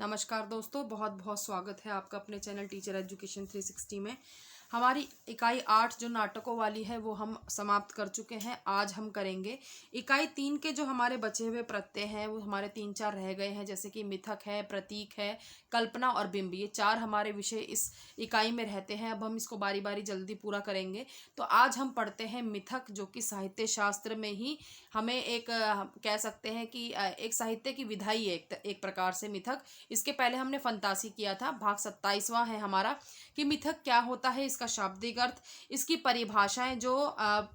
नमस्कार दोस्तों, बहुत बहुत स्वागत है आपका अपने चैनल टीचर एजुकेशन 360 में। हमारी इकाई 8 जो नाटकों वाली है वो हम समाप्त कर चुके हैं। आज हम करेंगे इकाई 3 के जो हमारे बचे हुए प्रत्यय हैं वो हमारे 3-4 रह गए हैं, जैसे कि मिथक है, प्रतीक है, कल्पना और बिंब। ये 4 हमारे विषय इस इकाई में रहते हैं। अब हम इसको बारी बारी जल्दी पूरा करेंगे। तो आज हम पढ़ते हैं मिथक, जो कि साहित्य शास्त्र में ही हमें एक कह सकते हैं कि एक साहित्य की विधा ही है एक प्रकार से मिथक। इसके पहले हमने फंतासी किया था। भाग 27वां है हमारा कि मिथक क्या होता है, इसका शाब्दिक अर्थ, इसकी परिभाषाएं जो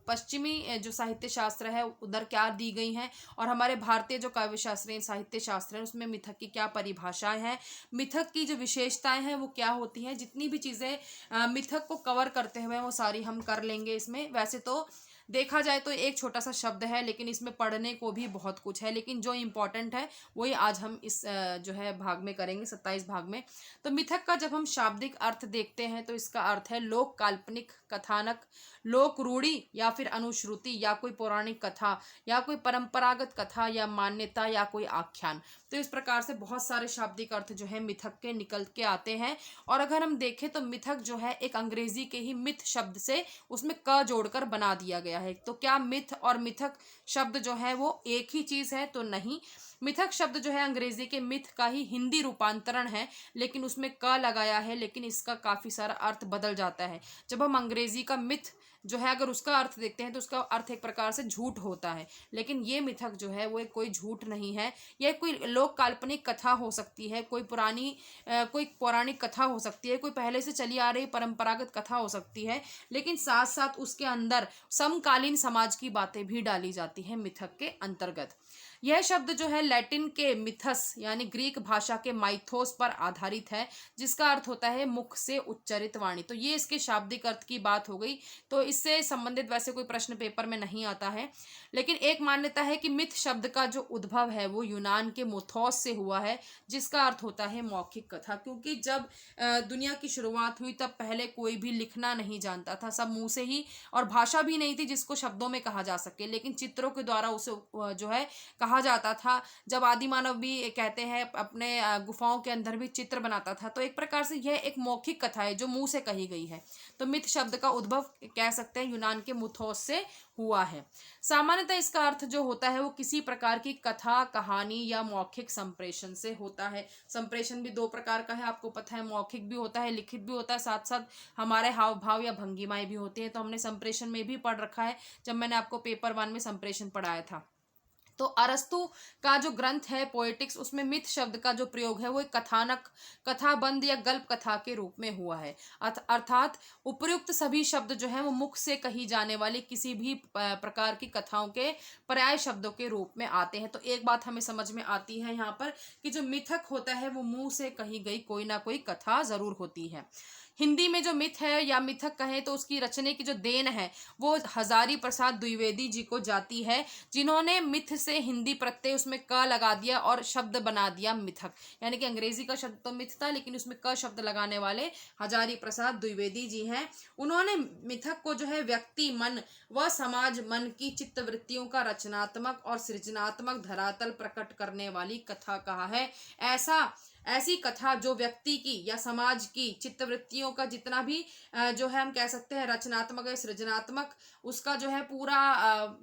पश्चिमी जो साहित्य शास्त्र है उधर क्या दी गई हैं, और हमारे भारतीय जो काव्य शास्त्र साहित्य शास्त्र है उसमें मिथक की क्या परिभाषाएं हैं, मिथक की जो विशेषताएं हैं वो क्या होती हैं। जितनी भी चीज़ें मिथक को कवर करते हुए वो सारी हम कर लेंगे इसमें। वैसे तो देखा जाए तो एक छोटा सा शब्द है, लेकिन इसमें पढ़ने को भी बहुत कुछ है, लेकिन जो इम्पोर्टेंट है वही आज हम इस जो है भाग में करेंगे, 27 भाग में। तो मिथक का जब हम शाब्दिक अर्थ देखते हैं तो इसका अर्थ है लोक काल्पनिक कथानक, लोक रूढ़ी या फिर अनुश्रुति, या कोई पौराणिक कथा, या कोई परंपरागत कथा, या मान्यता, या कोई आख्यान। तो इस प्रकार से बहुत सारे शाब्दिक अर्थ जो है मिथक के निकल के आते हैं। और अगर हम देखें तो मिथक जो है एक अंग्रेजी के ही मिथ शब्द से उसमें क जोड़कर बना दिया गया है। तो क्या मिथ और मिथक शब्द जो है वो एक ही चीज है? तो नहीं। मिथक शब्द जो है अंग्रेजी के मिथ का ही हिंदी रूपांतरण है, लेकिन उसमें क लगाया है, लेकिन इसका काफी सारा अर्थ बदल जाता है। जब हम अंग्रेजी का मिथ जो है अगर उसका अर्थ देखते हैं तो उसका अर्थ एक प्रकार से झूठ होता है, लेकिन ये मिथक जो है वो एक कोई झूठ नहीं है। यह कोई लोक काल्पनिक कथा हो सकती है, कोई कोई पौराणिक कथा हो सकती है, कोई पहले से चली आ रही परंपरागत कथा हो सकती है, लेकिन साथ साथ उसके अंदर समकालीन समाज की बातें भी डाली जाती है मिथक के अंतर्गत। यह शब्द जो है लैटिन के मिथस यानी ग्रीक भाषा के माइथोस पर आधारित है, जिसका अर्थ होता है मुख से उच्चरित वाणी। तो ये इसके शाब्दिक अर्थ की बात हो गई। तो इससे संबंधित वैसे कोई प्रश्न पेपर में नहीं आता है, लेकिन एक मान्यता है कि मिथ शब्द का जो उद्भव है वो यूनान के मोथोस से हुआ है, जिसका अर्थ होता है मौखिक कथा। क्योंकि जब दुनिया की शुरुआत हुई तब पहले कोई भी लिखना नहीं जानता था, सब मुंह से ही, और भाषा भी नहीं थी जिसको शब्दों में कहा जा सके, लेकिन चित्रों के द्वारा उसे जो है कहा जाता था। जब आदि मानव भी कहते हैं अपने गुफाओं के अंदर भी चित्र बनाता था, तो एक प्रकार से यह एक मौखिक कथा है जो मुंह से कही गई है। तो मिथ शब्द का उद्भव कह सकते हैं यूनान के मुथोस से हुआ है। सामान्यतः इसका अर्थ जो होता है वो किसी प्रकार की कथा, कहानी या मौखिक संप्रेषण से होता है। संप्रेषण भी दो प्रकार का है, आपको पता है, मौखिक भी होता है, लिखित भी होता है, साथ साथ हमारे हाव भाव या भंगिमाएं भी होती हैं। तो हमने संप्रेषण में भी पढ़ रखा है जब मैंने आपको पेपर 1 में संप्रेषण पढ़ाया था। तो अरस्तु का जो ग्रंथ है पोएटिक्स, उसमें मिथ शब्द का जो प्रयोग है वो एक कथानक, कथाबंध या गल्प कथा के रूप में हुआ है। अर्थात उपर्युक्त सभी शब्द जो है वो मुख से कही जाने वाली किसी भी प्रकार की कथाओं के पर्याय शब्दों के रूप में आते हैं। तो एक बात हमें समझ में आती है यहाँ पर कि जो मिथक होता है वो मुंह से कही गई कोई ना कोई कथा जरूर होती है। हिंदी में जो मिथ है या मिथक कहें तो उसकी रचने की जो देन है वो हजारी प्रसाद द्विवेदी जी को जाती है, जिन्होंने मिथ से हिंदी प्रत्यय उसमें क लगा दिया और शब्द बना दिया मिथक। यानी कि अंग्रेजी का शब्द तो मिथ था, लेकिन उसमें क शब्द लगाने वाले हजारी प्रसाद द्विवेदी जी हैं। उन्होंने मिथक को जो है व्यक्ति मन व समाज मन की चित्तवृत्तियों का रचनात्मक और सृजनात्मक धरातल प्रकट करने वाली कथा कहा है। ऐसी कथा जो व्यक्ति की या समाज की चित्तवृत्तियों का जितना भी जो है हम कह सकते हैं रचनात्मक या सृजनात्मक उसका जो है पूरा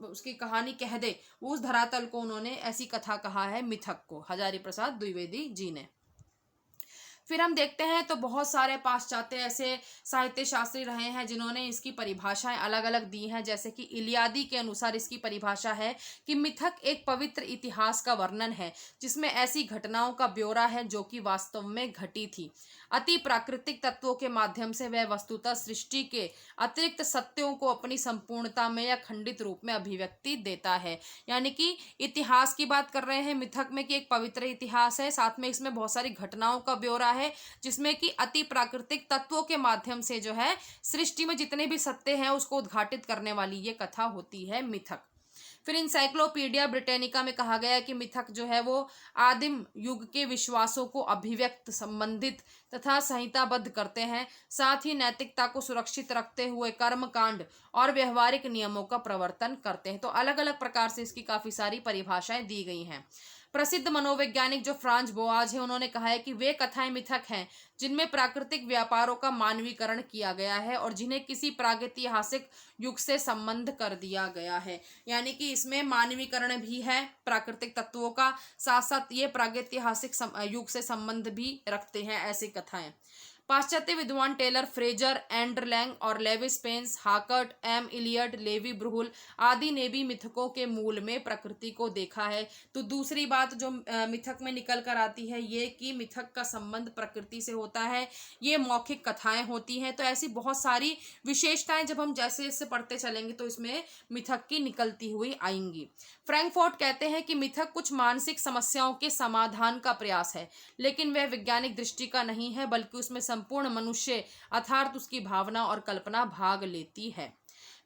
उसकी कहानी कह दे, उस धरातल को उन्होंने ऐसी कथा कहा है मिथक को, हजारी प्रसाद द्विवेदी जी ने। फिर हम देखते हैं तो बहुत सारे पाश्चात्य ऐसे साहित्य शास्त्री रहे हैं जिन्होंने इसकी परिभाषाएं अलग अलग दी हैं। जैसे कि इलियादी के अनुसार इसकी परिभाषा है कि मिथक एक पवित्र इतिहास का वर्णन है जिसमें ऐसी घटनाओं का ब्यौरा है जो कि वास्तव में घटी थी। अति प्राकृतिक तत्वों के माध्यम से वह वस्तुतः सृष्टि के अतिरिक्त सत्यों को अपनी संपूर्णता में या खंडित रूप में अभिव्यक्ति देता है। यानी कि इतिहास की बात कर रहे हैं मिथक में कि एक पवित्र इतिहास है, साथ में इसमें बहुत सारी घटनाओं का ब्यौरा है जिसमें कि अति प्राकृतिक तत्वों के माध्यम से जो है सृष्टि में जितने भी सत्य हैं उसको उद्घाटित करने वाली ये कथा होती है मिथक। फिर इंसाइक्लोपीडिया ब्रिटानिका में कहा गया है कि मिथक जो है वो आदिम युग के विश्वासों को अभिव्यक्त, संबंधित तथा संहिताबद्ध करते हैं, साथ ही नैतिकता को सुरक्षित रखते हुए कर्मकांड और व्यवहारिक नियमों का प्रवर्तन करते हैं। तो अलग अलग प्रकार से इसकी काफी सारी परिभाषाएं दी गई हैं। प्रसिद्ध मनोवैज्ञानिक जो फ्रांज बोआज है, उन्होंने कहा है कि वे कथाएं मिथक हैं जिनमें प्राकृतिक व्यापारों का मानवीकरण किया गया है और जिन्हें किसी प्रागैतिहासिक युग से संबंध कर दिया गया है। यानी कि इसमें मानवीकरण भी है प्राकृतिक तत्वों का, साथ साथ ये प्रागैतिहासिक युग से संबंध भी रखते हैं ऐसी कथाएं। पाश्चात्य विद्वान टेलर, फ्रेजर, एंडरलैंग और Lewis Spence, Hocart, M Eliot, Levy Bruhl आदि ने भी मिथकों के मूल में प्रकृति को देखा है। तो दूसरी बात जो मिथक में निकल कर आती है ये कि मिथक का संबंध प्रकृति से होता है, ये मौखिक कथाएं होती हैं। तो ऐसी बहुत सारी विशेषताएं जब हम जैसे जैसे पढ़ते चलेंगे तो इसमें मिथक की निकलती हुई आएंगी। फ्रैंकफर्ट कहते हैं कि मिथक कुछ मानसिक समस्याओं के समाधान का प्रयास है, लेकिन वह वैज्ञानिक दृष्टि का नहीं है, बल्कि उसमें संपूर्ण मनुष्य अर्थात उसकी भावना और कल्पना भाग लेती है।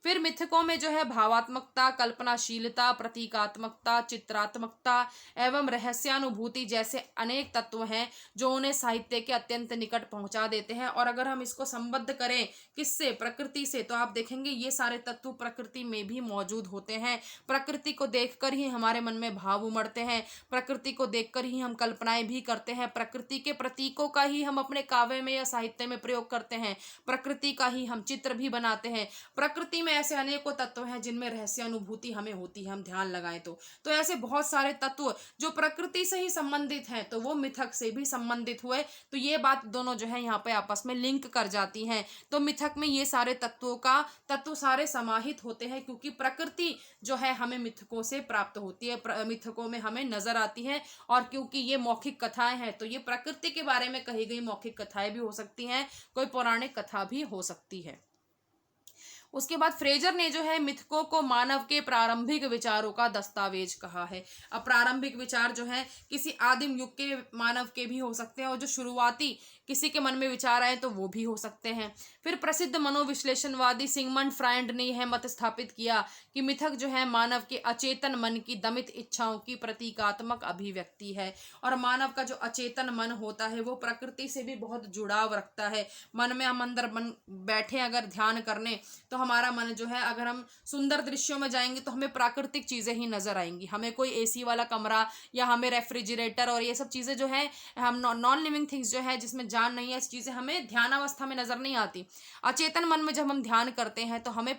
फिर मिथकों में जो है भावात्मकता, कल्पनाशीलता, प्रतीकात्मकता, चित्रात्मकता एवं रहस्यानुभूति जैसे अनेक तत्व हैं जो उन्हें साहित्य के अत्यंत निकट पहुंचा देते हैं। और अगर हम इसको संबद्ध करें किससे, प्रकृति से, तो आप देखेंगे ये सारे तत्व प्रकृति में भी मौजूद होते हैं। प्रकृति को देखकर ही हमारे मन में भाव उमड़ते हैं, प्रकृति को देखकर ही हम कल्पनाएं भी करते हैं, प्रकृति के प्रतीकों का ही हम अपने काव्य में या साहित्य में प्रयोग करते हैं, प्रकृति का ही हम चित्र भी बनाते हैं। प्रकृति में ऐसे अनेकों तत्व हैं जिनमें रहस्यानुभूति हमें होती है, हम ध्यान लगाएं तो ऐसे बहुत सारे तत्व जो प्रकृति से ही संबंधित हैं तो वो मिथक से भी संबंधित हुए। तो ये बात दोनों जो है यहाँ पे आपस में लिंक कर जाती हैं। तो मिथक में ये सारे तत्व सारे समाहित होते हैं, क्योंकि प्रकृति जो है हमें मिथकों से प्राप्त होती है, मिथकों में हमें नजर आती है। और क्योंकि ये मौखिक कथाएं हैं तो ये प्रकृति के बारे में कही गई मौखिक कथाएं भी हो सकती हैं, कोई पौराणिक कथा भी हो सकती है। उसके बाद फ्रेजर ने जो है मिथकों को मानव के प्रारंभिक विचारों का दस्तावेज कहा है। अब प्रारंभिक विचार जो है किसी आदिम युग के मानव के भी हो सकते हैं और जो शुरुआती किसी के मन में विचार आए तो वो भी हो सकते हैं। फिर प्रसिद्ध मनोविश्लेषणवादी सिगमंड फ्रायड ने यह मत स्थापित किया कि मिथक जो है मानव के अचेतन मन की दमित इच्छाओं की प्रतीकात्मक अभिव्यक्ति है। और मानव का जो अचेतन मन होता है वो प्रकृति से भी बहुत जुड़ाव रखता है। मन में हम अंदर बैठे अगर ध्यान करने तो हमारा मन जो है, अगर हम सुंदर दृश्यों में जाएंगे तो हमें प्राकृतिक चीजें ही नजर आएंगी। हमें कोई एसी वाला कमरा या हमें रेफ्रिजरेटर और ये सब चीजें जो है, हम नॉन लिविंग थिंग्स जो है जिसमें जान नहीं है, इस चीजें हमें ध्यान अवस्था में नजर नहीं आती। अचेतन मन में जब हम ध्यान करते हैं तो हमें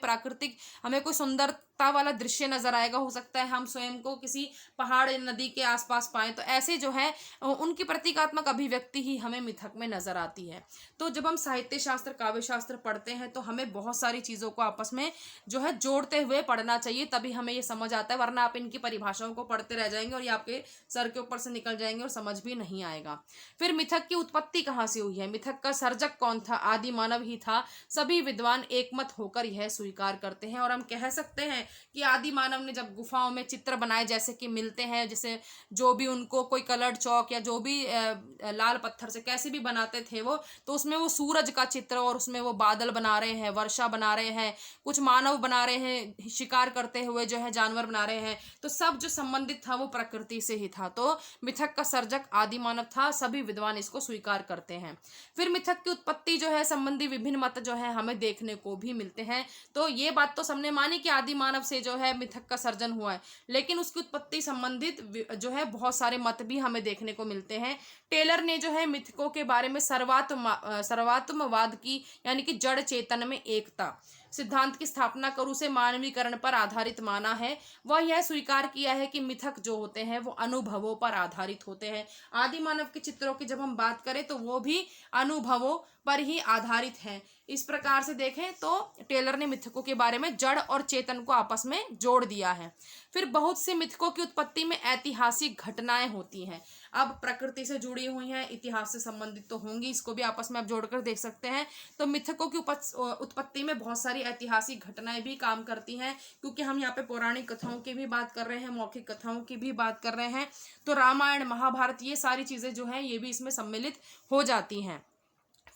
हमें कोई सुंदरता वाला दृश्य नजर आएगा। हो सकता है हम स्वयं को किसी पहाड़ नदी के आसपास पाएं, तो ऐसे जो है उनकी प्रतीकात्मक अभिव्यक्ति ही हमें मिथक में नजर आती है। तो जब हम साहित्य शास्त्र, काव्य शास्त्र पढ़ते हैं तो हमें बहुत सारी चीजों को आपस में जो है जोड़ते हुए पढ़ना चाहिए, तभी हमें ये समझ आता है। वरना आप इनकी परिभाषाओं को पढ़ते रह जाएंगे और ये आपके सर के ऊपर से निकल जाएंगे और समझ भी नहीं आएगा। फिर मिथक की उत्पत्ति कहाँ से हुई है, मिथक का सर्जक कौन था? आदि मानव ही था। सभी विद्वान एकमत होकर यह स्वीकार करते हैं और हम कह सकते हैं कि आदि मानव ने जब गुफाओं में चित्र बनाए, जैसे कि मिलते हैं, जैसे जो भी उनको कोई कलर्ड चौक या जो भी लाल पत्थर से कैसे भी बनाते थे वो, तो उसमें वो सूरज का चित्र और उसमें वो बादल बना रहे हैं, वर्षा बना रहे हैं, कुछ मानव बना रहे हैं, शिकार करते हुए जो है जानवर बना रहे हैं, तो सब जो संबंधित था वो प्रकृति से ही था। तो मिथक का सर्जक आदि मानव था, सभी विद्वान इसको स्वीकार करते हैं। फिर मिथक की उत्पत्ति जो है संबंधी विभिन्न मत जो है हमें देखने को भी मिलते हैं। तो ये बात तो सबने मानी कि आदि मानव से जो है मिथक का सर्जन हुआ है, लेकिन उसकी उत्पत्ति संबंधित जो है बहुत सारे मत भी हमें देखने को मिलते हैं। टेलर ने जो है मिथकों के बारे में सर्वात्मवाद की, यानी कि जड़ चेतन में एकता सिद्धांत की स्थापना कर उसे मानवीकरण पर आधारित माना है। वह यह स्वीकार किया है कि मिथक जो होते हैं वो अनुभवों पर आधारित होते हैं। आदि मानव के चित्रों की जब हम बात करें तो वो भी अनुभवों पर ही आधारित हैं। इस प्रकार से देखें तो टेलर ने मिथकों के बारे में जड़ और चेतन को आपस में जोड़ दिया है। फिर बहुत से मिथकों की उत्पत्ति में ऐतिहासिक घटनाएं होती हैं। अब प्रकृति से जुड़ी हुई हैं, इतिहास से संबंधित तो होंगी, इसको भी आपस में आप जोड़कर देख सकते हैं। तो मिथकों की उत्पत्ति में बहुत सारी ऐतिहासिक घटनाएं भी काम करती हैं, क्योंकि हम यहाँ पे पौराणिक कथाओं की भी बात कर रहे हैं, मौखिक कथाओं की भी बात कर रहे हैं। तो रामायण, महाभारत, ये सारी चीजें जो हैं ये भी इसमें सम्मिलित हो जाती हैं।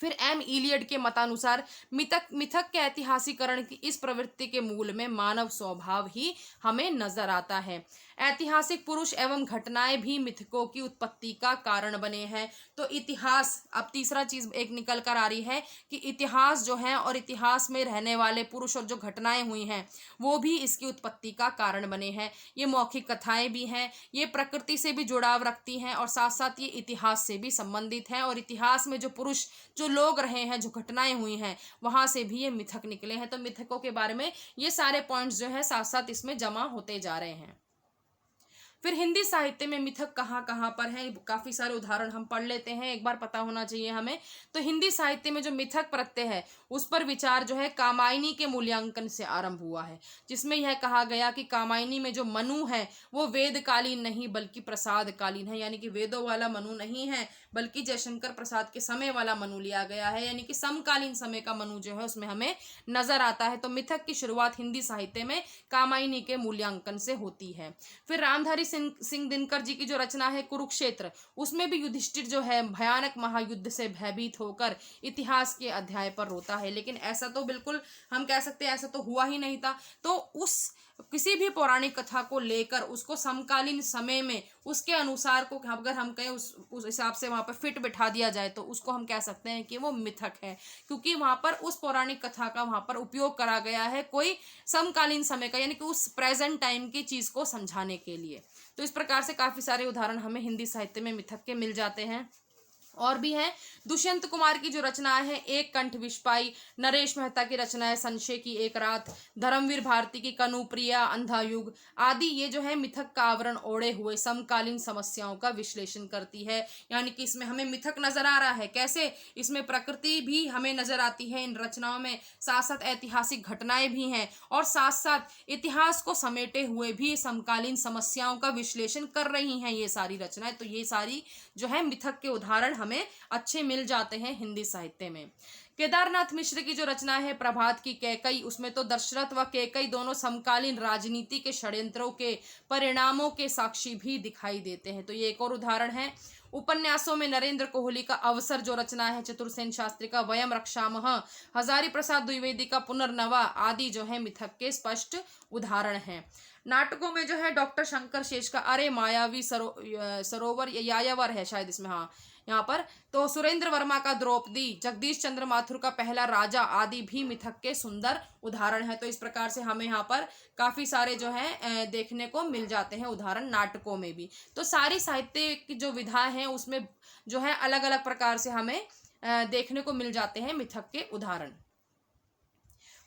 फिर एम इलियड के मतानुसार मिथक मिथक के ऐतिहासिकरण की इस प्रवृत्ति के मूल में मानव स्वभाव ही हमें नजर आता है। ऐतिहासिक पुरुष एवं घटनाएं भी मिथकों की उत्पत्ति का कारण बने हैं। तो इतिहास, अब तीसरा चीज एक निकल कर आ रही है कि इतिहास जो है और इतिहास में रहने वाले पुरुष और जो घटनाएं हुई हैं वो भी इसकी उत्पत्ति का कारण बने हैं। ये मौखिक कथाएं भी हैं, ये प्रकृति से भी जुड़ाव रखती हैं और साथ साथ ये इतिहास से भी संबंधित हैं। और इतिहास में जो पुरुष, जो लोग रहे हैं, जो घटनाएं हुई हैं, वहां से भी ये मिथक निकले हैं। तो मिथकों के बारे में ये सारे पॉइंट्स जो है साथ साथ इसमें जमा होते जा रहे हैं। फिर हिंदी साहित्य में मिथक कहाँ कहाँ पर हैं, काफी सारे उदाहरण हम पढ़ लेते हैं, एक बार पता होना चाहिए हमें। तो हिंदी साहित्य में जो मिथक प्रत्यय है उस पर विचार जो है कामायनी के मूल्यांकन से आरंभ हुआ है, जिसमें यह कहा गया कि कामायनी में जो मनु है वो वेदकालीन नहीं बल्कि प्रसादकालीन है, यानी कि वेदों वाला मनु नहीं है बल्कि जयशंकर प्रसाद के समय वाला मनु लिया गया है, यानी कि समकालीन समय का मनु जो है उसमें हमें नजर आता है। तो मिथक की शुरुआत हिंदी साहित्य में कामायनी के मूल्यांकन से होती है। फिर रामधारी सिंह दिनकर जी की जो रचना है कुरुक्षेत्र, उसमें भी युधिष्ठिर जो है भयानक महायुद्ध से भयभीत होकर इतिहास के अध्याय पर रोता है, लेकिन ऐसा तो बिल्कुल हम कह सकते हैं ऐसा तो हुआ ही नहीं था। तो उस किसी भी पौराणिक कथा को लेकर उसको समकालीन समय में उसके अनुसार को अगर हम कहें उस हिसाब से वहां पर फिट बिठा दिया जाए तो उसको हम कह सकते हैं कि वो मिथक है, क्योंकि वहां पर उस पौराणिक कथा का वहां पर उपयोग करा गया है कोई समकालीन समय का, यानी कि उस प्रेजेंट टाइम की चीज को समझाने के लिए। तो इस प्रकार से काफी सारे उदाहरण हमें हिंदी साहित्य में मिथक के मिल जाते हैं। और भी हैं, दुष्यंत कुमार की जो रचना है एक कंठ विषपाई, नरेश मेहता की रचना है संशय की एक रात, धर्मवीर भारती की कनुप्रिया, अंधा युग आदि, ये जो है मिथक का आवरण ओढ़े हुए समकालीन समस्याओं का विश्लेषण करती है। यानी कि इसमें हमें मिथक नजर आ रहा है, कैसे इसमें प्रकृति भी हमें नजर आती है इन रचनाओं में, साथ साथ ऐतिहासिक घटनाएं भी हैं और साथ साथ इतिहास को समेटे हुए भी समकालीन समस्याओं का विश्लेषण कर रही हैं ये सारी रचनाएं। तो ये सारी जो है मिथक के उदाहरण हमें अच्छे मिल जाते हैं हिंदी साहित्य में। केदारनाथ मिश्र की जो रचना है प्रभात की कैकई, उसमें तो दशरथ व कैकई दोनों समकालीन राजनीति के षड्यंत्रों के परिणामों के साक्षी भी दिखाई देते हैं। तो ये एक और उदाहरण है। उपन्यासों में नरेंद्र कोहली का अवसर जो रचना है, चतुर्सेन शास्त्री का वयम रक्षामः, हजारी प्रसाद द्विवेदी का पुनर्नवा आदि जो है मिथक के स्पष्ट उदाहरण हैं। नाटकों में जो है डॉक्टर शंकर शेष का अरे मायावी सरोवर यायावर है शायद इसमें, हाँ यहाँ पर, तो सुरेंद्र वर्मा का द्रौपदी, जगदीश चंद्र माथुर का पहला राजा आदि भी मिथक के सुंदर उदाहरण है। तो इस प्रकार से हमें यहाँ पर काफी सारे जो है देखने को मिल जाते हैं उदाहरण नाटकों में भी। तो सारी साहित्य की जो विधा है उसमें जो है अलग अलग प्रकार से हमें देखने को मिल जाते हैं मिथक के उदाहरण।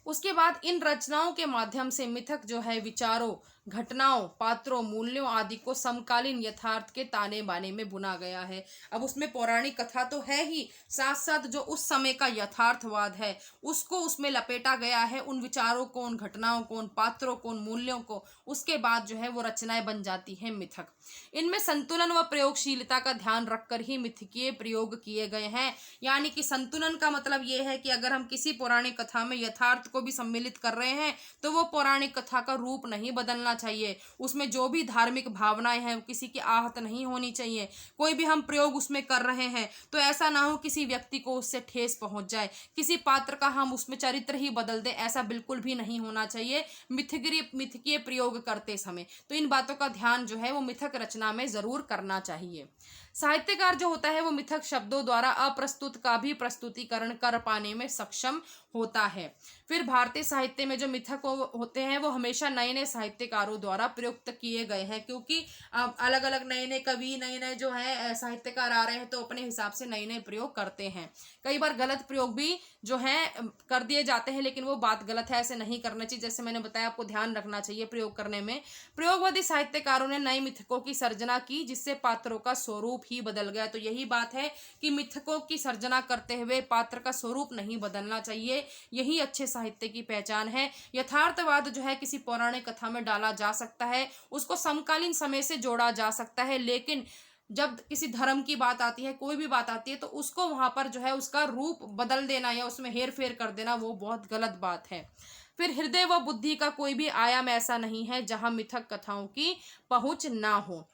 उसके बाद इन रचनाओं के माध्यम से मिथक जो है विचारों, घटनाओं, पात्रों, मूल्यों आदि को समकालीन यथार्थ के ताने बाने में बुना गया है। अब उसमें पौराणिक कथा तो है ही, साथ साथ जो उस समय का यथार्थवाद है उसको उसमें लपेटा गया है, उन विचारों को, उन घटनाओं को, उन पात्रों को, उन मूल्यों को, उसके बाद जो है वो रचनाएं बन जाती हैं मिथक। इनमें संतुलन व प्रयोगशीलता का ध्यान रखकर ही मिथकीय प्रयोग किए गए हैं। यानी कि संतुलन का मतलब ये है कि अगर हम किसी पौराणिक कथा में यथार्थ को भी सम्मिलित कर रहे हैं तो वो पौराणिक कथा का रूप नहीं बदलना चाहिए, उसमें जो भी धार्मिक भावनाएं हैं किसी की आहत नहीं होनी चाहिए। कोई भी हम प्रयोग उसमें कर रहे हैं तो ऐसा ना हो किसी व्यक्ति को उससे ठेस पहुंच जाए, किसी पात्र का हम उसमें चरित्र ही बदल दें, ऐसा बिल्कुल भी नहीं होना चाहिए मिथकीय प्रयोग करते समय। तो इन बातों का ध्यान जो है वो मिथक रचना में जरूर करना चाहिए। साहित्यकार जो होता है वो मिथक शब्दों द्वारा अप्रस्तुत का भी प्रस्तुतिकरण कर पाने में सक्षम होता है। फिर भारतीय साहित्य में जो मिथक होते हैं वो हमेशा नए नए साहित्यकारों द्वारा प्रयुक्त किए गए हैं, क्योंकि अलग अलग नए नए कवि, नए नए जो है साहित्यकार आ रहे हैं तो अपने हिसाब से नए नए प्रयोग करते हैं। कई बार गलत प्रयोग भी जो है कर दिए जाते हैं, लेकिन वो बात गलत है, ऐसे नहीं करना चाहिए। जैसे मैंने बताया आपको ध्यान रखना चाहिए प्रयोग करने में। प्रयोगवादी साहित्यकारों ने नए मिथकों की सर्जना की जिससे पात्रों का स्वरूप ही बदल गया। तो यही बात है कि मिथकों की सर्जना करते हुए पात्र का स्वरूप नहीं बदलना चाहिए, यही अच्छे साहित्य की पहचान है। यथार्थवाद जो है किसी पौराणिक कथा में डाला जा सकता है, उसको समकालीन समय से जोड़ा जा सकता है, लेकिन जब किसी धर्म की बात आती है, कोई भी बात आती है, तो उसको वहां पर जो है उसका रूप बदल देना या उसमें हेर फेर कर देना वो बहुत गलत बात है। फिर हृदय व बुद्धि का कोई भी आयाम ऐसा नहीं है जहां मिथक कथाओं की पहुंच ना हो।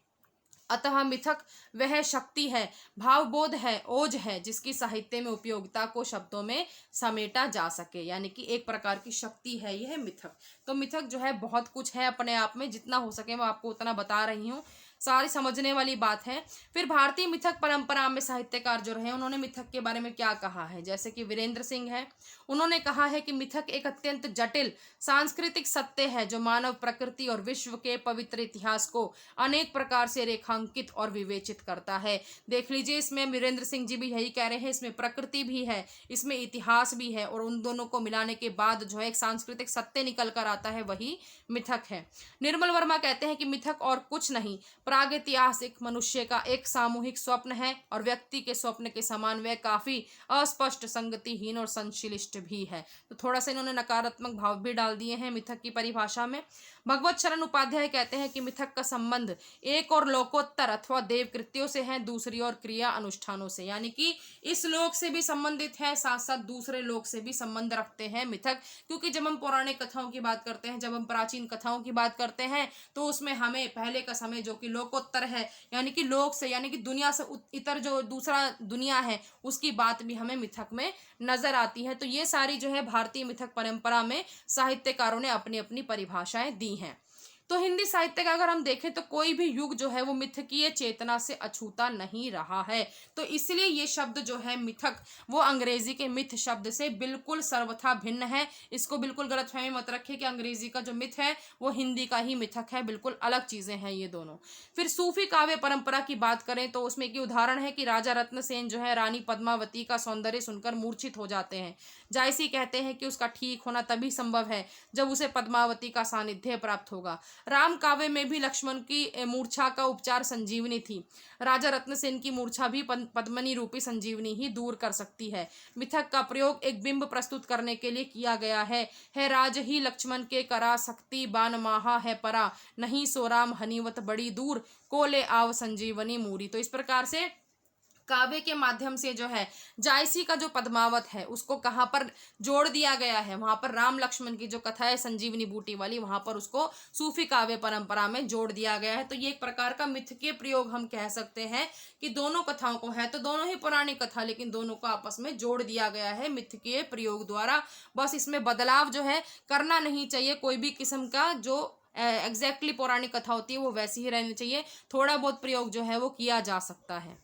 अतः मिथक वह शक्ति है, भावबोध है, ओज है, जिसकी साहित्य में उपयोगिता को शब्दों में समेटा जा सके। यानी कि एक प्रकार की शक्ति है यह मिथक। तो मिथक जो है बहुत कुछ है अपने आप में, जितना हो सके मैं आपको उतना बता रही हूँ, सारी समझने वाली बात है। फिर भारतीय मिथक परंपरा में साहित्यकार जो रहे उन्होंने मिथक के बारे में क्या कहा है, जैसे कि वीरेंद्र सिंह है, उन्होंने कहा है कि मिथक एक अत्यंत जटिल सांस्कृतिक सत्य है जो मानव प्रकृति और विश्व के पवित्र इतिहास को अनेक प्रकार से रेखांकित और विवेचित करता है। देख लीजिए, इसमें वीरेंद्र सिंह जी भी यही कह रहे हैं, इसमें प्रकृति भी है, इसमें इतिहास भी है, और उन दोनों को मिलाने के बाद जो है एक सांस्कृतिक सत्य निकल कर आता है, वही मिथक है। निर्मल वर्मा कहते हैं कि मिथक और कुछ नहीं, प्रागैतिहासिक मनुष्य का एक सामूहिक स्वप्न है और व्यक्ति के स्वप्न के समान वह काफी अस्पष्ट, संगतिहीन और संश्लिष्ट भी है। तो थोड़ा सा इन्होंने नकारात्मक भाव भी डाल दिए हैं मिथक की परिभाषा में। भगवत शरण उपाध्याय कहते हैं कि मिथक का संबंध एक और लोकोत्तर अथवा देव कृत्यों से है, दूसरी और क्रिया अनुष्ठानों से। यानी कि इस लोक से भी संबंधित है, साथ साथ दूसरे लोक से भी संबंध रखते हैं मिथक। क्योंकि जब हम पौराणिक कथाओं की बात करते हैं, जब हम प्राचीन कथाओं की बात करते हैं, तो उसमें हमें पहले का समय जो कि लोकोत्तर है, यानी कि लोक से, यानी कि दुनिया से इतर जो दूसरा दुनिया है, उसकी बात भी हमें मिथक में नजर आती है। तो ये सारी जो है भारतीय मिथक परंपरा में साहित्यकारों ने अपनी अपनी परिभाषाएं दी हैं। तो हिंदी साहित्य का अगर हम देखें तो कोई भी युग जो है वो मिथकीय चेतना से अछूता नहीं रहा है। तो इसलिए ये शब्द जो है मिथक, वो अंग्रेजी के मिथ शब्द से बिल्कुल सर्वथा भिन्न है। इसको बिल्कुल गलतफहमी मत रखिए कि अंग्रेजी का जो मिथ है वो हिंदी का ही मिथक है, बिल्कुल अलग चीजें हैं ये दोनों। फिर सूफी काव्य परंपरा की बात करें तो उसमें एक उदाहरण है कि राजा रत्नसेन जो है रानी पद्मावती का सौंदर्य सुनकर मूर्छित हो जाते हैं। जायसी कहते हैं कि उसका ठीक होना तभी संभव है जब उसे पद्मावती का सानिध्य प्राप्त होगा। राम काव्य में भी लक्ष्मण की मूर्छा का उपचार संजीवनी थी। राजा रत्नसेन की मूर्छा भी पद्मनी रूपी संजीवनी ही दूर कर सकती है। मिथक का प्रयोग एक बिंब प्रस्तुत करने के लिए किया गया है राज ही लक्ष्मण के करा शक्ति बान माहा है परा, नहीं सो राम हनीवत बड़ी दूर, कोले आव संजीवनी मूरी। तो इस प्रकार से काव्य के माध्यम से जो है जायसी का जो पद्मावत है उसको कहाँ पर जोड़ दिया गया है, वहां पर राम लक्ष्मण की जो कथा है संजीवनी बूटी वाली, वहां पर उसको सूफी काव्य परंपरा में जोड़ दिया गया है। तो ये एक प्रकार का मिथ के प्रयोग हम कह सकते हैं कि दोनों कथाओं को है तो दोनों ही पौराणिक कथा, लेकिन दोनों को आपस में जोड़ दिया गया है मिथ के प्रयोग द्वारा। बस इसमें बदलाव जो है करना नहीं चाहिए, कोई भी किस्म का जो एग्जैक्टली पौराणिक कथा होती है वो वैसी ही रहनी चाहिए, थोड़ा बहुत प्रयोग जो है वो किया जा सकता है।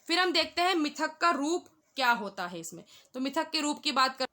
फिर हम देखते हैं मिथक का रूप क्या होता है इसमें। तो मिथक के रूप की बात कर,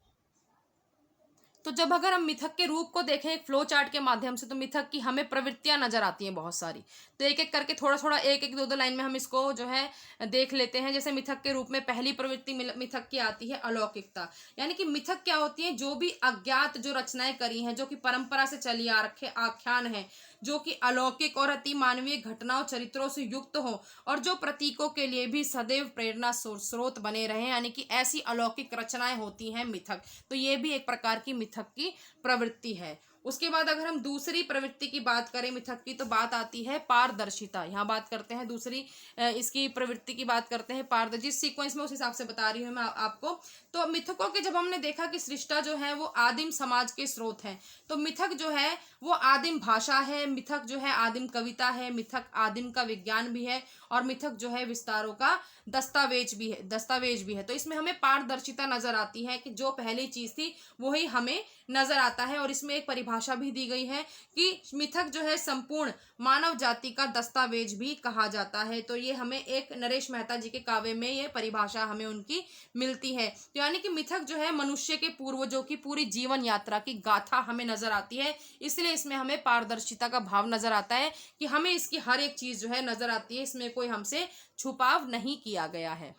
तो जब अगर हम मिथक के रूप को देखें एक फ्लो चार्ट के माध्यम से, तो मिथक की हमें प्रवृत्तियां नजर आती हैं बहुत सारी। तो एक एक करके थोड़ा थोड़ा एक एक दो दो लाइन में हम इसको जो है देख लेते हैं। जैसे मिथक के रूप में पहली प्रवृत्ति मिथक की आती है अलौकिकता। यानी कि मिथक क्या होती है, जो भी अज्ञात जो रचनाएं करी हैं, जो कि परंपरा से चली आ रखे आख्यान है, जो कि अलौकिक और अति मानवीय घटनाओं चरित्रों से युक्त हो और जो प्रतीकों के लिए भी सदैव प्रेरणा स्रोत बने रहे, यानी कि ऐसी अलौकिक रचनाएं होती हैं मिथक। तो ये भी एक प्रकार की मिथक की प्रवृत्ति है। उसके बाद अगर हम दूसरी प्रवृत्ति की बात करें मिथक की, तो बात आती है पारदर्शिता। यहाँ बात करते हैं दूसरी इसकी प्रवृत्ति की बात करते हैं पारदर्शी, जिस सीक्वेंस में उस हिसाब से बता रही हूँ मैं आपको। तो मिथकों के जब हमने देखा कि सृष्टा जो है वो आदिम समाज के स्रोत हैं, तो मिथक जो है वो आदिम भाषा है, मिथक जो है आदिम कविता है, मिथक आदिम का विज्ञान भी है, और मिथक जो है विस्तारों का दस्तावेज भी है। तो इसमें हमें पारदर्शिता नजर आती है कि जो पहली चीज थी वही हमें नजर आता है। और इसमें एक परिभाषा भी दी गई है कि मिथक जो है संपूर्ण मानव जाति का दस्तावेज भी कहा जाता है। तो ये हमें एक नरेश मेहता जी के काव्य में ये परिभाषा हमें उनकी मिलती है। तो यानी कि मिथक जो है मनुष्य के पूर्वजों की पूरी जीवन यात्रा की गाथा हमें नजर आती है, इसलिए इसमें हमें पारदर्शिता का भाव नजर आता है कि हमें इसकी हर एक चीज जो है नजर आती है, इसमें कोई हमसे छुपाव नहीं किया गया है।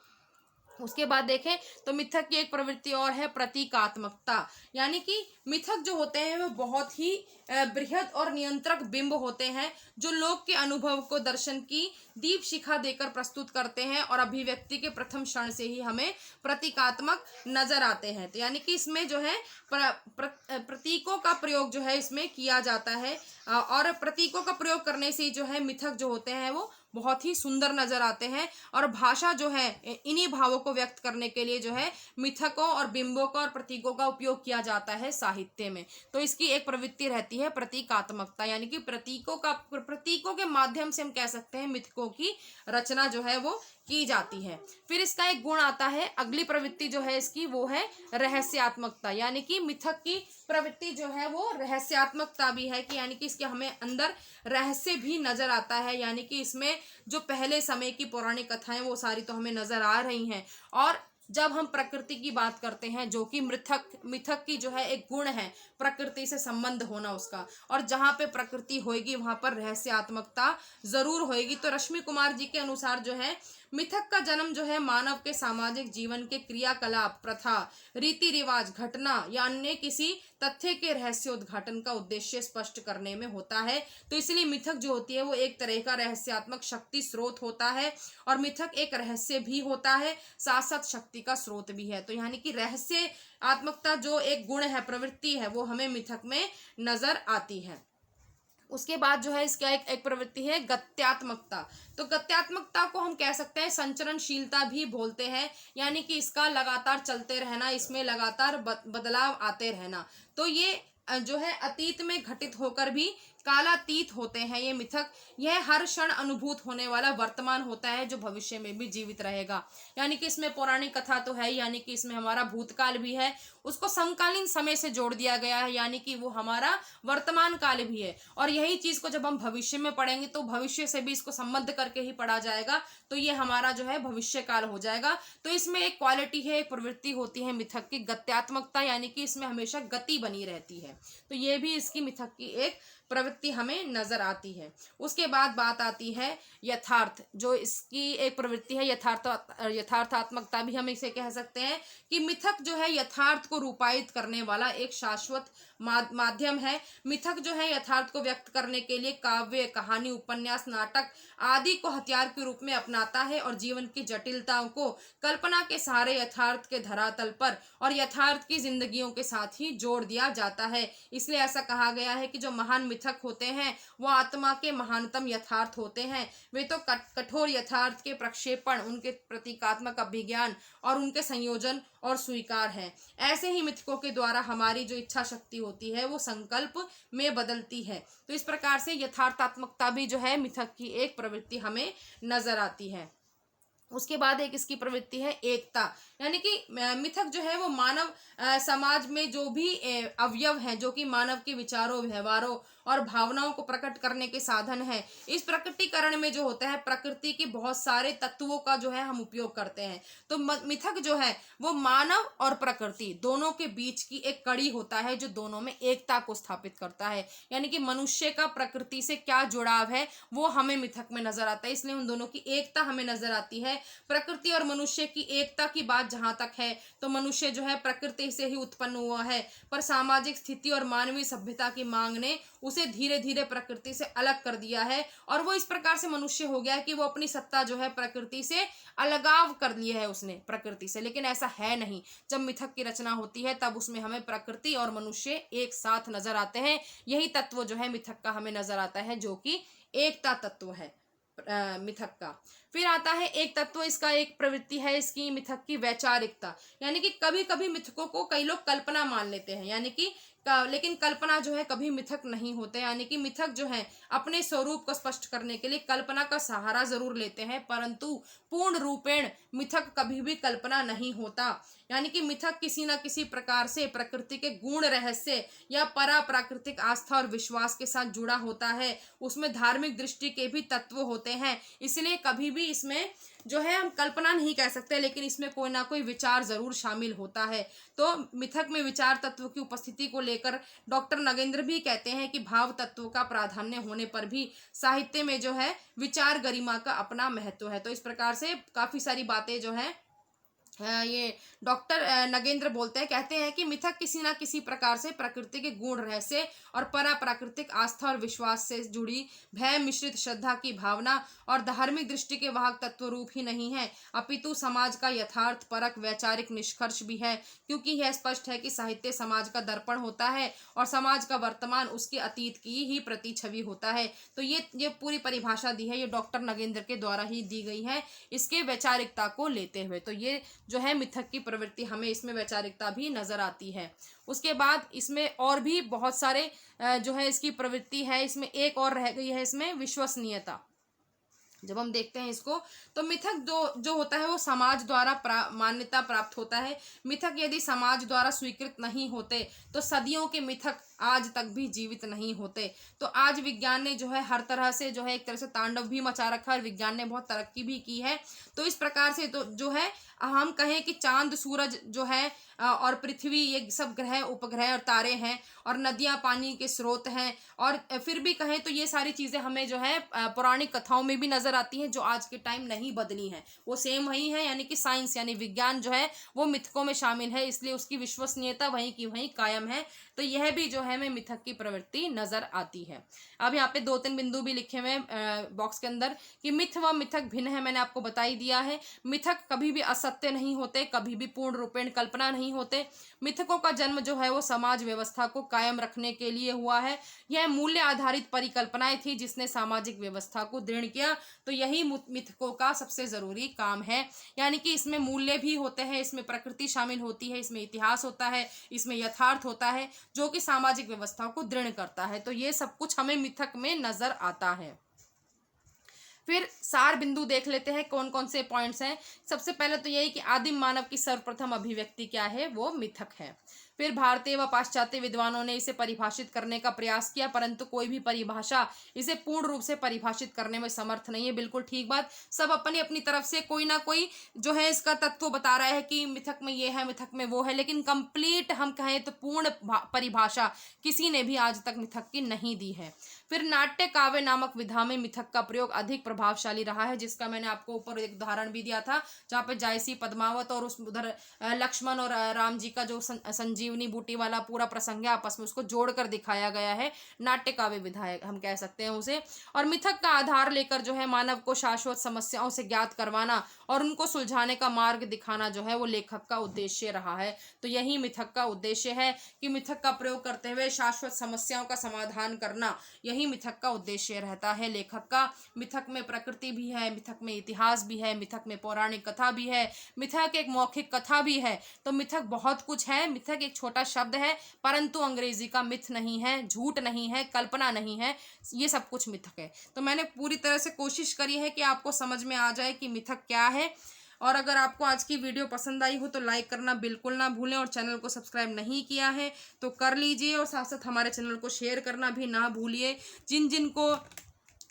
उसके बाद देखें तो मिथक की एक प्रवृत्ति और है प्रतीकात्मकता। यानी कि मिथक जो होते हैं वो बहुत ही बृहद और नियंत्रक बिंब होते हैं, जो लोक के अनुभव को दर्शन की दीप शिखा देकर प्रस्तुत करते हैं और अभिव्यक्ति के प्रथम क्षण से ही हमें प्रतीकात्मक नजर आते हैं। तो यानी कि इसमें जो है प्रतीकों का प्रयोग जो है इसमें किया जाता है, और प्रतीकों का प्रयोग करने से जो है मिथक जो होते हैं वो बहुत ही सुंदर नजर आते हैं। और भाषा जो है इन्हीं भावों को व्यक्त करने के लिए जो है मिथकों और बिंबों का और प्रतीकों का उपयोग किया जाता है साहित्य में। तो इसकी एक प्रवृत्ति रहती है प्रतीकात्मकता, यानी कि प्रतीकों के माध्यम से हम कह सकते हैं मिथकों की रचना जो है वो की जाती है। फिर इसका एक गुण आता है, अगली प्रवृत्ति जो है इसकी वो है रहस्यात्मकता, यानी कि मिथक की प्रवृत्ति जो है वो रहस्यात्मकता भी है कि यानी कि इसके हमें अंदर रहस्य भी नजर आता है, यानी कि इसमें जो पहले समय की पौराणिक कथाएं वो सारी तो हमें नजर आ रही हैं। और जब हम प्रकृति की बात करते हैं जो कि मिथक की जो है एक गुण है प्रकृति से संबंध होना उसका, और जहाँ पे प्रकृति होएगी वहां पर रहस्यात्मकता जरूर होएगी। तो रश्मि कुमार जी के अनुसार जो है मिथक का जन्म जो है मानव के सामाजिक जीवन के क्रियाकलाप, प्रथा, रीति रिवाज, घटना या अन्य किसी तथ्य के रहस्योद्घाटन का उद्देश्य स्पष्ट करने में होता है। तो इसलिए मिथक जो होती है वो एक तरह का रहस्यात्मक शक्ति स्रोत होता है, और मिथक एक रहस्य भी होता है, साथ साथ शक्ति का स्रोत भी है। तो यानी कि रहस्यात्मकता जो एक गुण है, प्रवृत्ति है, वो हमें मिथक में नजर आती है। उसके बाद जो है इसका एक प्रवृत्ति है गत्यात्मकता। तो गत्यात्मकता को हम कह सकते हैं संचरणशीलता भी बोलते हैं, यानी कि इसका लगातार चलते रहना, इसमें लगातार बदलाव आते रहना। तो ये जो है अतीत में घटित होकर भी कालातीत होते हैं ये मिथक। यह हर क्षण अनुभूत होने वाला वर्तमान होता है जो भविष्य में भी जीवित रहेगा, यानी कि इसमें पौराणिक कथा तो है, यानी कि इसमें हमारा भूतकाल भी है, उसको समकालीन समय से जोड़ दिया गया है, यानी कि वो हमारा वर्तमान काल भी है। और यही चीज को जब हम भविष्य में पढ़ेंगे तो भविष्य से भी इसको संबद्ध करके ही पढ़ा जाएगा, तो ये हमारा जो है भविष्य काल हो जाएगा। तो इसमें एक क्वालिटी है, एक प्रवृत्ति होती है मिथक की गत्यात्मकता, यानी कि इसमें हमेशा गति बनी रहती है। तो ये भी इसकी मिथक की एक प्रवृत्ति हमें नजर आती है। उसके बाद बात आती है यथार्थ, जो इसकी एक प्रवृत्ति है यथार्थात्मकता भी हम इसे कह सकते हैं कि मिथक जो है यथार्थ को रूपायित करने वाला एक शाश्वत माध्यम है। मिथक जो है यथार्थ को व्यक्त करने के लिए काव्य, कहानी, उपन्यास, नाटक आदि को हथियार के रूप में अपनाता है, और जीवन की जटिलताओं को कल्पना के सहारे यथार्थ के धरातल पर और यथार्थ की जिंदगियों के साथ ही जोड़ दिया जाता है। इसलिए ऐसा कहा गया है कि जो महान मिथक होते हैं वो आत्मा के महानतम यथार्थ होते हैं। वे तो कठोर यथार्थ के प्रक्षेपण, उनके प्रतीकात्मक अभिज्ञान और उनके संयोजन और स्वीकार है। ऐसे ही मिथकों के द्वारा हमारी जो इच्छा शक्ति होती है वो संकल्प में बदलती है। तो इस प्रकार से यथार्थात्मकता भी जो है मिथक की एक प्रवृत्ति हमें नजर आती है। उसके बाद एक इसकी प्रवृत्ति है एकता, यानी कि मिथक जो है वो मानव समाज में जो भी अवयव हैं, जो कि मानव के विचारों, व्यवहारों और भावनाओं को प्रकट करने के साधन है, इस प्रकटीकरण में जो होता है प्रकृति के बहुत सारे तत्वों का जो है हम उपयोग करते हैं। तो मिथक जो है वो मानव और प्रकृति दोनों के बीच की एक कड़ी होता है जो दोनों में एकता को स्थापित करता है, यानी कि मनुष्य का प्रकृति से क्या जुड़ाव है वो हमें मिथक में नजर आता है, इसलिए उन दोनों की एकता हमें नजर आती है। प्रकृति और मनुष्य की एकता की बात जहां तक है तो मनुष्य जो है प्रकृति से ही उत्पन्न हुआ है, पर सामाजिक स्थिति और मानवीय सभ्यता की मांग ने उसे धीरे धीरे प्रकृति से अलग कर दिया है, और वो इस प्रकार से मनुष्य हो गया कि वो अपनी सत्ता जो है प्रकृति से अलगाव कर लिया है उसने प्रकृति से। लेकिन ऐसा है नहीं, जब मिथक की रचना होती है तब उसमें हमें प्रकृति और मनुष्य एक साथ नजर आते हैं। यही तत्व जो है मिथक का हमें नजर आता है, जो कि एकता तत्व है मिथक का। फिर आता है एक तत्व, इसका एक प्रवृत्ति है इसकी मिथक की वैचारिकता, यानी कि कभी कभी मिथकों को कई लोग कल्पना मान लेते हैं, यानी कि लेकिन कल्पना जो है कभी मिथक नहीं होते, यानी कि मिथक जो है अपने स्वरूप को स्पष्ट करने के लिए कल्पना का सहारा जरूर लेते हैं, परंतु पूर्ण रूपेण मिथक कभी भी कल्पना नहीं होता। यानी कि मिथक किसी न किसी प्रकार से प्रकृति के गूढ़ रहस्य या परा प्राकृतिक आस्था और विश्वास के साथ जुड़ा होता है, उसमें धार्मिक दृष्टि के भी तत्व होते हैं, इसलिए कभी भी इसमें जो है हम कल्पना नहीं कह सकते, लेकिन इसमें कोई ना कोई विचार जरूर शामिल होता है। तो मिथक में विचार तत्व की उपस्थिति को लेकर डॉक्टर नगेंद्र भी कहते हैं कि भाव तत्वों का प्राधान्य होने पर भी साहित्य में जो है विचार गरिमा का अपना महत्व है। तो इस प्रकार से काफी सारी बातें जो है ये डॉक्टर नगेंद्र बोलते हैं, कहते हैं कि मिथक किसी ना किसी प्रकार से प्रकृति के गुण रहस्य और पराप्राकृतिक आस्था और विश्वास से जुड़ी भय मिश्रित श्रद्धा की भावना और धार्मिक दृष्टि के वाहक तत्व रूप ही नहीं है, अपितु समाज का यथार्थ परक वैचारिक निष्कर्ष भी है। क्योंकि यह स्पष्ट है कि साहित्य समाज का दर्पण होता है और समाज का वर्तमान उसके अतीत की ही प्रतिछवि होता है। तो ये पूरी परिभाषा दी है, ये डॉक्टर नगेंद्र के द्वारा ही दी गई है इसके वैचारिकता को लेते हुए। तो ये जो है मिथक की प्रवृत्ति, हमें इसमें वैचारिकता भी नजर आती है। उसके बाद इसमें और भी बहुत सारे जो है इसकी प्रवृत्ति है। इसमें एक और रह गई है, इसमें विश्वसनीयता। जब हम देखते हैं इसको, तो मिथक जो होता है वो समाज द्वारा मान्यता प्राप्त होता है। मिथक यदि समाज द्वारा स्वीकृत नहीं होते तो सदियों के मिथक आज तक भी जीवित नहीं होते। तो आज विज्ञान ने जो है हर तरह से जो है एक तरह से तांडव भी मचा रखा है और विज्ञान ने बहुत तरक्की भी की है। तो इस प्रकार से तो जो है हम कहें कि चांद, सूरज जो है और पृथ्वी, ये सब ग्रह, उपग्रह और तारे हैं, और नदियां पानी के स्रोत हैं, और फिर भी कहें तो ये सारी चीज़ें हमें जो है पौराणिक कथाओं में भी नजर आती हैं, जो आज के टाइम नहीं बदली हैं, वो सेम वही है। यानी कि साइंस यानी विज्ञान जो है वो मिथकों में शामिल है, इसलिए उसकी विश्वसनीयता वहीं की वहीं कायम है। तो यह भी जो है हमें मिथक की प्रवृत्ति नजर आती है। अब यहाँ पे 2-3 बिंदु भी लिखे हुए बॉक्स के अंदर कि मिथ व मिथक भिन्न है, मैंने आपको बता ही दिया है। मिथक कभी भी असत्य नहीं होते, कभी भी पूर्ण रूपेण कल्पना नहीं होते। मिथकों का जन्म जो है वो समाज व्यवस्था को कायम रखने के लिए हुआ है। यह मूल्य आधारित परिकल्पनाएं थी जिसने सामाजिक व्यवस्था को दृढ़ किया। तो यही मिथकों का सबसे जरूरी काम है। यानी कि इसमें मूल्य भी होते हैं, इसमें प्रकृति शामिल होती है, इसमें इतिहास होता है, इसमें यथार्थ होता है, जो कि सामाजिक व्यवस्था को दृढ़ करता है। तो ये सब कुछ हमें मिथक में नजर आता है। फिर सार बिंदु देख लेते हैं कौन कौन से पॉइंट्स हैं। सबसे पहले तो यही कि आदिम मानव की सर्वप्रथम अभिव्यक्ति क्या है, वो मिथक है। फिर भारतीय व पाश्चात्य विद्वानों ने इसे परिभाषित करने का प्रयास किया, परंतु कोई भी परिभाषा इसे पूर्ण रूप से परिभाषित करने में समर्थ नहीं है। बिल्कुल ठीक बात, सब अपनी अपनी तरफ से कोई ना कोई जो है इसका तत्व बता रहा है कि मिथक में ये है, मिथक में वो है, लेकिन कंप्लीट हम कहें तो पूर्ण परिभाषा किसी ने भी आज तक मिथक की नहीं दी है। फिर नाट्य काव्य नामक विधा में मिथक का प्रयोग अधिक प्रभावशाली रहा है, जिसका मैंने आपको ऊपर एक उदाहरण भी दिया था, जहाँ पे जायसी, पद्मावत और उस उधर लक्ष्मण और राम जी का जो संजीवनी बूटी वाला पूरा प्रसंग है, आपस में उसको जोड़कर दिखाया गया है। नाट्य काव्य विधा हम कह सकते हैं उसे। और मिथक का आधार लेकर जो है मानव को शाश्वत समस्याओं से ज्ञात करवाना और उनको सुलझाने का मार्ग दिखाना जो है वो लेखक का उद्देश्य रहा है। तो यही मिथक का उद्देश्य है कि मिथक का प्रयोग करते हुए शाश्वत समस्याओं का समाधान करना, यही मिथक का उद्देश्य रहता है लेखक का। मिथक में प्रकृति भी है, मिथक में इतिहास भी है, मिथक में पौराणिक कथा भी है, मिथक एक मौखिक कथा भी है। तो मिथक बहुत कुछ है। मिथक एक छोटा शब्द है, परंतु अंग्रेजी का मिथ नहीं है, झूठ नहीं है, कल्पना नहीं है, ये सब कुछ मिथक है। तो मैंने पूरी तरह से कोशिश करी है कि आपको समझ में आ जाए कि मिथक क्या है। और अगर आपको आज की वीडियो पसंद आई हो तो लाइक करना बिल्कुल ना भूलें, और चैनल को सब्सक्राइब नहीं किया है तो कर लीजिए, और साथ साथ हमारे चैनल को शेयर करना भी ना भूलिए। जिन जिन को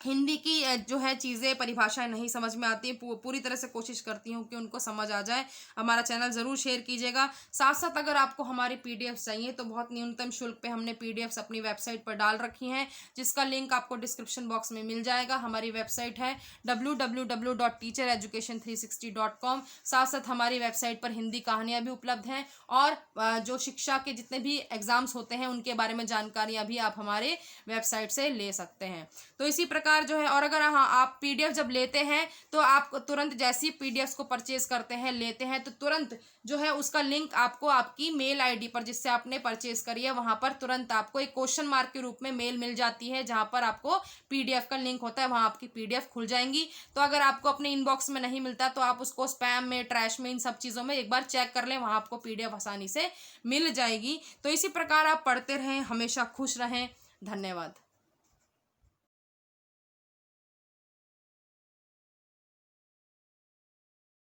हिंदी की जो है चीज़ें, परिभाषाएं नहीं समझ में आती, पूरी तरह से कोशिश करती हूँ कि उनको समझ आ जाए। हमारा चैनल ज़रूर शेयर कीजिएगा। साथ साथ अगर आपको हमारी पीडीएफ चाहिए तो बहुत न्यूनतम शुल्क पे हमने पीडीएफ्स अपनी वेबसाइट पर डाल रखी हैं, जिसका लिंक आपको डिस्क्रिप्शन बॉक्स में मिल जाएगा। हमारी वेबसाइट है www.teachereducation360.com। साथ साथ हमारी वेबसाइट पर हिंदी कहानियाँ भी उपलब्ध हैं, और जो शिक्षा के जितने भी एग्ज़ाम्स होते हैं उनके बारे में जानकारियाँ भी आप हमारे वेबसाइट से ले सकते हैं। तो इसी प्रकार जो है, और अगर हाँ आप पीडीएफ जब लेते हैं तो आप तुरंत जैसी पीडीएफ को परचेज करते हैं, लेते हैं, तो तुरंत जो है उसका लिंक आपको आपकी मेल आईडी पर, जिससे आपने परचेज करी है, वहां पर तुरंत आपको एक क्वेश्चन मार्क के रूप में मेल मिल जाती है, जहां पर आपको पीडीएफ का लिंक होता है, वहां आपकी पीडीएफ खुल जाएंगी। तो अगर आपको अपने इनबॉक्स में नहीं मिलता तो आप उसको स्पैम में, ट्रैश में, इन सब चीज़ों में एक बार चेक कर लें, वहां आपको पीडीएफ आसानी से मिल जाएगी। तो इसी प्रकार आप पढ़ते रहें, हमेशा खुश रहें। धन्यवाद।